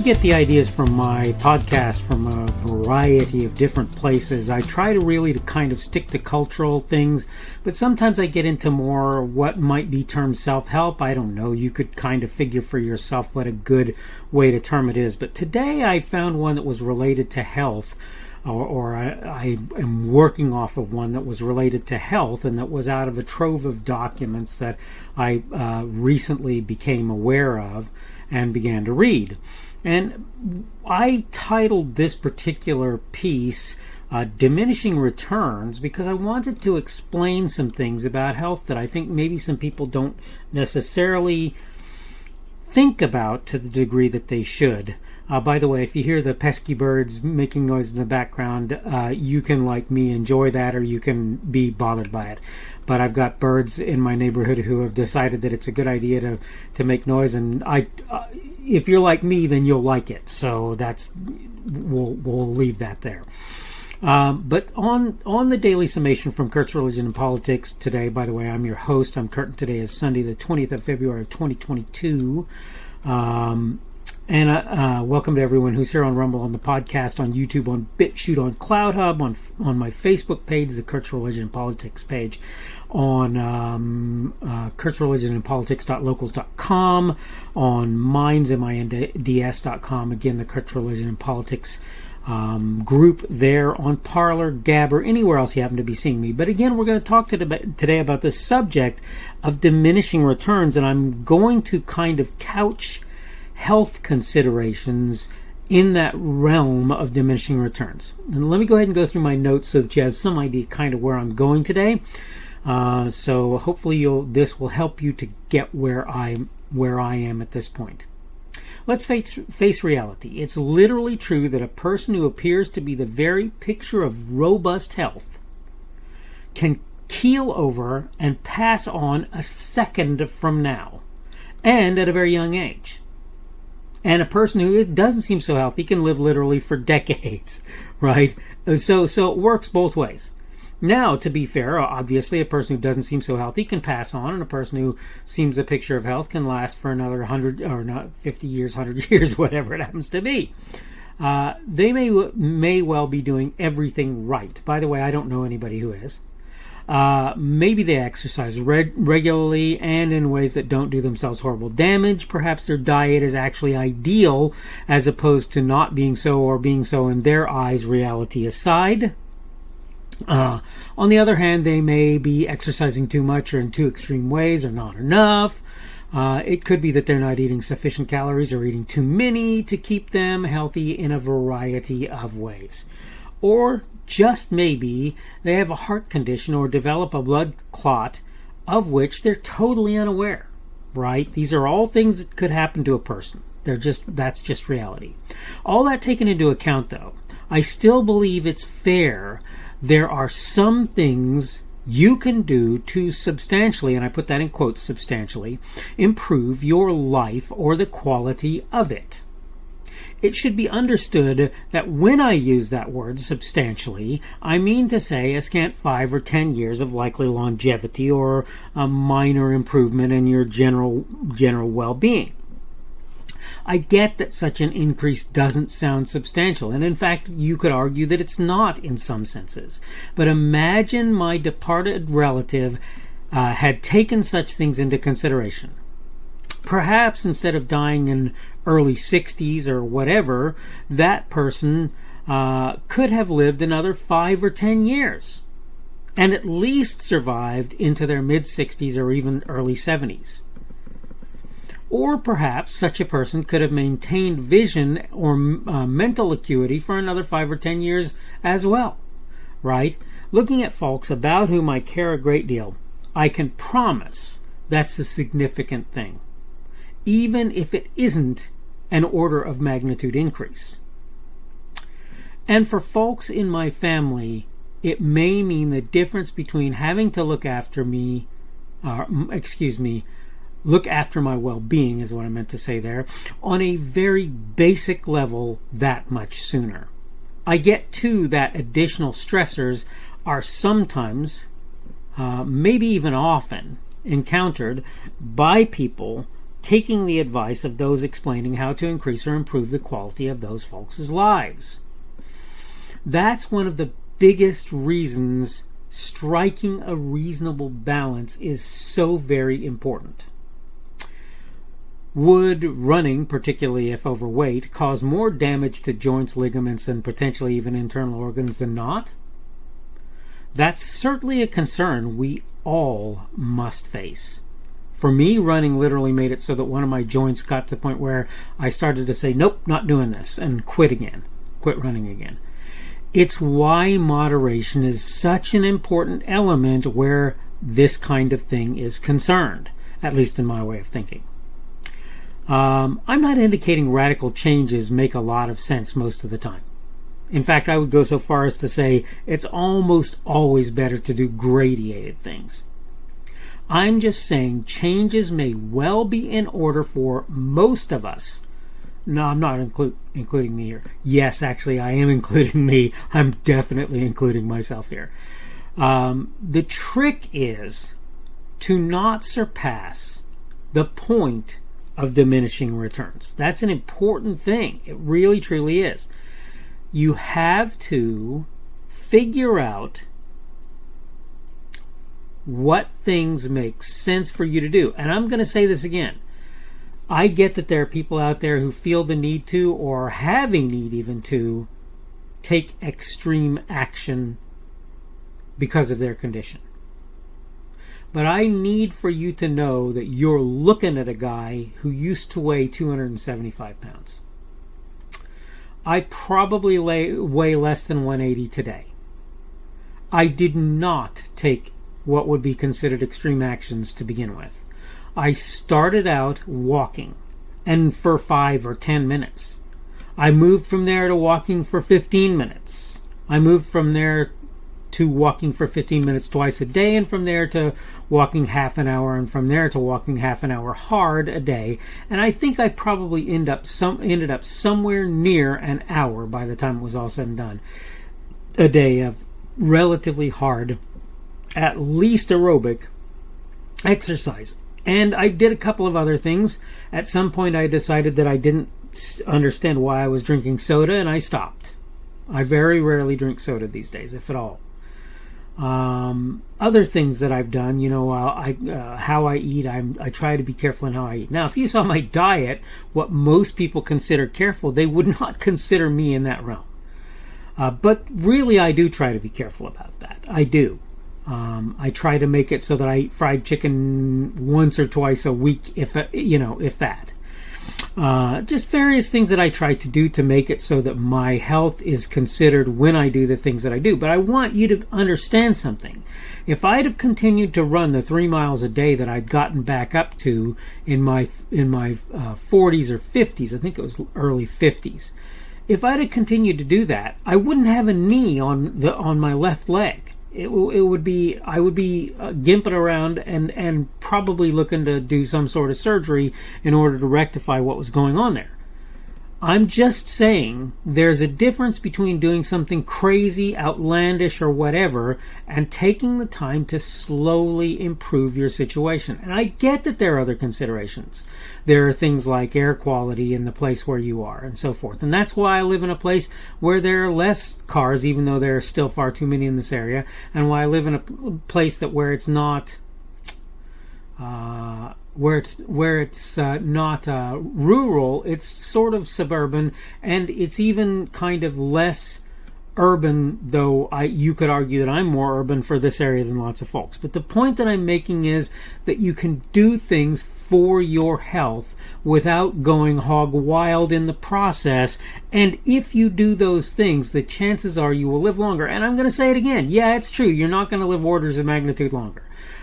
get the ideas from my podcast from a variety of different places. I try to kind of stick to cultural things, but sometimes I get into more what might be termed self-help. I don't know. You could kind of figure for yourself what a good way to term it is. But today I found one that was related to health, or I am working off of one that was related to health, and that was out of a trove of documents that I recently became aware of and began to read. And I titled this particular piece Diminishing Returns because I wanted to explain some things about health that I think maybe some people don't necessarily think about to the degree that they should. By the way, if you hear the pesky birds making noise in the background, you can, like me, enjoy that, or you can be bothered by it. But I've got birds in my neighborhood who have decided that it's a good idea to make noise, and if you're like me, then you'll like it. So we'll leave that there. But on the Daily Summation from Kurt's Religion and Politics today, by the way, I'm your host. I'm Kurt, and today is Sunday, the 20th of February of 2022. And welcome to everyone who's here on Rumble, on the podcast, on YouTube, on BitChute, on CloudHub, on my Facebook page, the Kurt's Religion and Politics page, on kurtzreligionandpolitics.locals.com, on minds.com, again, the Kurt's Religion and Politics group there, on Parler, Gab, or anywhere else you happen to be seeing me. But again, we're going to talk today about the subject of diminishing returns, and I'm going to kind of couch health considerations in that realm of diminishing returns. And let me go ahead and go through my notes so that you have some idea kind of where I'm going today. So hopefully this will help you to get where I am at this point. Let's face reality. It's literally true that a person who appears to be the very picture of robust health can keel over and pass on a second from now, and at a very young age. And a person who doesn't seem so healthy can live literally for decades, right? So it works both ways. Now, to be fair, obviously a person who doesn't seem so healthy can pass on, and a person who seems a picture of health can last for another 100, or not 50 years, 100 years, whatever it happens to be. They may well be doing everything right. By the way, I don't know anybody who is. Maybe they exercise regularly and in ways that don't do themselves horrible damage. Perhaps their diet is actually ideal as opposed to not being so, or being so in their eyes, reality aside. On the other hand, they may be exercising too much or in too extreme ways or not enough. It could be that they're not eating sufficient calories or eating too many to keep them healthy in a variety of ways. Or just maybe they have a heart condition or develop a blood clot of which they're totally unaware, right? These are all things that could happen to a person. That's just reality. All that taken into account, though, I still believe it's fair. There are some things you can do to substantially, and I put that in quotes, substantially, improve your life or the quality of it. It should be understood that when I use that word substantially, I mean to say a scant 5 or 10 years of likely longevity or a minor improvement in your general well-being. I get that such an increase doesn't sound substantial, and in fact, you could argue that it's not in some senses. But imagine my departed relative had taken such things into consideration. Perhaps instead of dying in early 60s or whatever, that person could have lived another 5 or 10 years and at least survived into their mid-60s or even early 70s. Or perhaps such a person could have maintained vision or mental acuity for another 5 or 10 years as well, right? Looking at folks about whom I care a great deal, I can promise that's a significant thing, even if it isn't an order of magnitude increase. And for folks in my family, it may mean the difference between having to look after my well-being is what I meant to say there, on a very basic level that much sooner. I get too that additional stressors are sometimes, maybe even often, encountered by people taking the advice of those explaining how to increase or improve the quality of those folks' lives. That's one of the biggest reasons striking a reasonable balance is so very important. Would running, particularly if overweight, cause more damage to joints, ligaments, and potentially even internal organs than not? That's certainly a concern we all must face. For me, running literally made it so that one of my joints got to the point where I started to say, nope, not doing this, and quit running again. It's why moderation is such an important element where this kind of thing is concerned, at least in my way of thinking. I'm not indicating radical changes make a lot of sense most of the time. In fact, I would go so far as to say it's almost always better to do gradated things. I'm just saying changes may well be in order for most of us. No, I'm not including me here. Yes, actually, I am including me. I'm definitely including myself here. The trick is to not surpass the point of diminishing returns. That's an important thing. It really, truly is. You have to figure out what things make sense for you to do. And I'm going to say this again. I get that there are people out there who feel the need to, or have a need even to, take extreme action because of their condition. But I need for you to know that you're looking at a guy who used to weigh 275 pounds. I probably weigh less than 180 today. I did not take what would be considered extreme actions to begin with. I started out walking, and for 5 or 10 minutes. I moved from there to walking for 15 minutes. I moved from there to walking for 15 minutes twice a day, and from there to walking half an hour, and from there to walking half an hour hard a day. And I think I probably ended up somewhere near an hour by the time it was all said and done. A day of relatively hard, at least aerobic exercise. And I did a couple of other things. At some point I decided that I didn't understand why I was drinking soda, and I stopped. I very rarely drink soda these days, if at all. Other things that I've done, how I eat, I try to be careful in how I eat. Now, if you saw my diet, what most people consider careful, they would not consider me in that realm. But really, I do try to be careful about that. I do. I try to make it so that I eat fried chicken once or twice a week, if that. Just various things that I try to do to make it so that my health is considered when I do the things that I do. But I want you to understand something. If I'd have continued to run the 3 miles a day that I'd gotten back up to in my 40s or 50s, I think it was early 50s. If I'd have continued to do that, I wouldn't have a knee on my left leg. I would be gimping around and probably looking to do some sort of surgery in order to rectify what was going on there. I'm just saying there's a difference between doing something crazy, outlandish, or whatever, and taking the time to slowly improve your situation. And I get that there are other considerations. There are things like air quality in the place where you are and so forth. And that's why I live in a place where there are less cars, even though there are still far too many in this area, and why I live in a place where it's not not rural, it's sort of suburban, and it's even kind of less urban, though you could argue that I'm more urban for this area than lots of folks. But the point that I'm making is that you can do things for your health without going hog wild in the process, and if you do those things, the chances are you will live longer. And I'm going to say it again, yeah, it's true, you're not going to live orders of magnitude longer.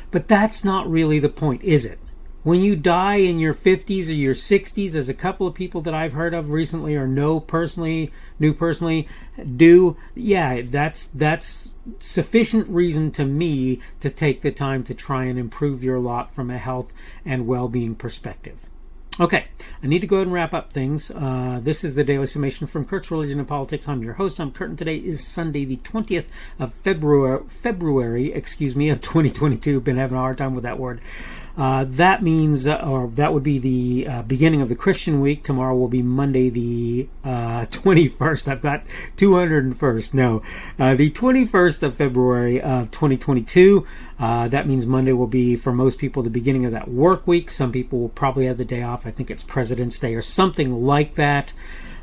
But that's not really the point, is it? When you die in your 50s or your 60s, as a couple of people that I've heard of recently or knew personally do, yeah, that's sufficient reason to me to take the time to try and improve your lot from a health and well-being perspective. Okay, I need to go ahead and wrap up things. This is the Daily Summation from Kurt's Religion and Politics. I'm your host. I'm Kurt, and today is Sunday, the 20th of February, of 2022. Been having a hard time with that word. That means, or that would be the beginning of the Christian week. Tomorrow will be Monday the 21st. I've got 201st. No, the 21st of February of 2022. That means Monday will be, for most people, the beginning of that work week. Some people will probably have the day off. I think it's President's Day or something like that.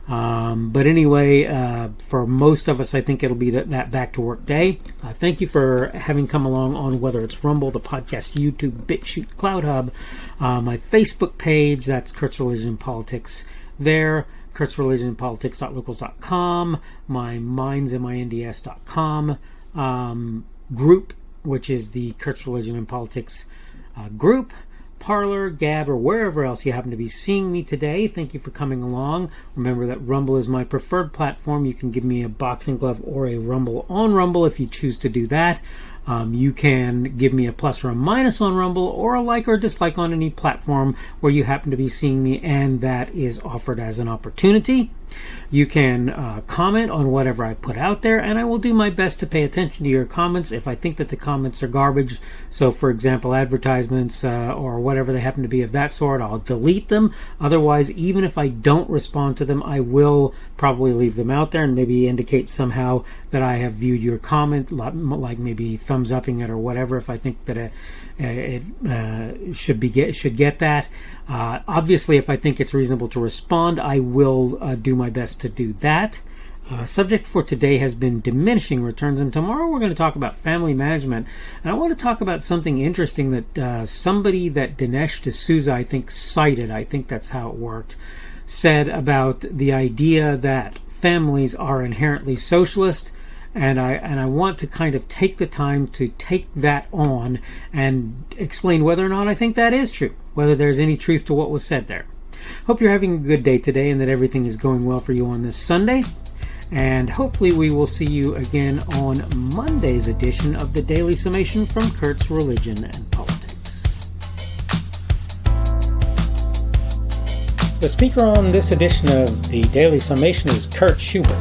But anyway, for most of us, I think it'll be that back to work day. Thank you for having come along on whether it's Rumble, the podcast, YouTube, BitChute, Cloud Hub, my Facebook page, that's Kurt's Religion and Politics there, Kurt's Religion and Politics.locals.com, my mindsandmynds.com group, which is the Kurt's Religion and Politics group. Parler, Gab, or wherever else you happen to be seeing me today. Thank you for coming along. Remember that Rumble is my preferred platform. You can give me a boxing glove or a Rumble on Rumble if you choose to do that. You can give me a plus or a minus on Rumble, or a like or dislike on any platform where you happen to be seeing me, and that is offered as an opportunity. You can comment on whatever I put out there, and I will do my best to pay attention to your comments if I think that the comments are garbage. So, for example, advertisements or whatever they happen to be of that sort, I'll delete them. Otherwise, even if I don't respond to them, I will probably leave them out there and maybe indicate somehow that I have viewed your comment, like maybe thumbs upping it or whatever, if I think that it should get that. Obviously, if I think it's reasonable to respond, I will do my best to do that. Subject for today has been diminishing returns, and tomorrow we're going to talk about family management. And I want to talk about something interesting that somebody that Dinesh D'Souza, I think, cited, I think that's how it worked, said about the idea that families are inherently socialist. And I want to kind of take the time to take that on and explain whether or not I think that is true, whether there's any truth to what was said there. Hope you're having a good day today and that everything is going well for you on this Sunday. And hopefully we will see you again on Monday's edition of the Daily Summation from Kurt's Religion and Politics. The speaker on this edition of the Daily Summation is Kurt Schubert.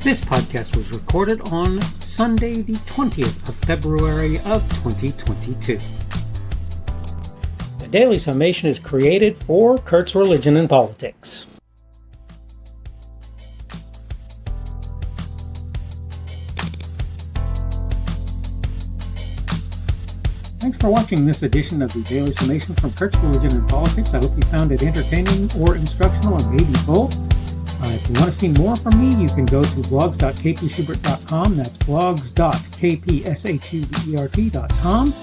This podcast was recorded on Sunday, the 20th of February of 2022. The Daily Summation is created for Kurt's Religion and Politics. Thanks for watching this edition of the Daily Summation from Kurt's Religion and Politics. I hope you found it entertaining or instructional, or maybe both. If you want to see more from me, you can go to blogs.kpschubert.com. That's blogs.kpschubert.com.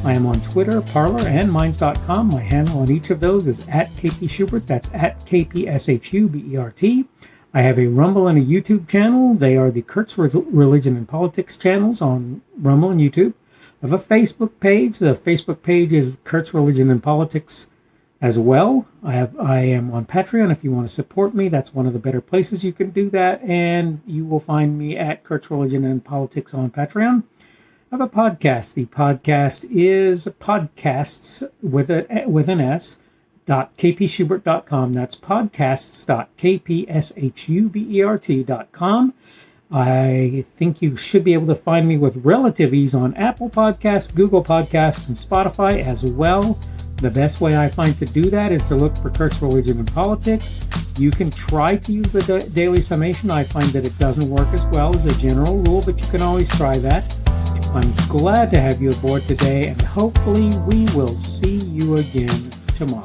I am on Twitter, Parler, and Minds.com. My handle on each of those is @kpschubert. That's @kpschubert. I have a Rumble and a YouTube channel. They are the Kurt's Religion and Politics channels on Rumble and YouTube. I have a Facebook page. The Facebook page is Kurt's Religion and Politics as well. I am on Patreon. If you want to support me, that's one of the better places you can do that, and you will find me at Kurt's Religion and Politics on Patreon. I have a podcast. The podcast is podcasts with an S .kpschubert.com. That's podcasts.kpschubert.com. I think you should be able to find me with relative ease on Apple Podcasts, Google Podcasts, and Spotify as well. The best way I find to do that is to look for Kurt's Religion and Politics. You can try to use the Daily Summation. I find that it doesn't work as well as a general rule, but you can always try that. I'm glad to have you aboard today, and hopefully we will see you again tomorrow.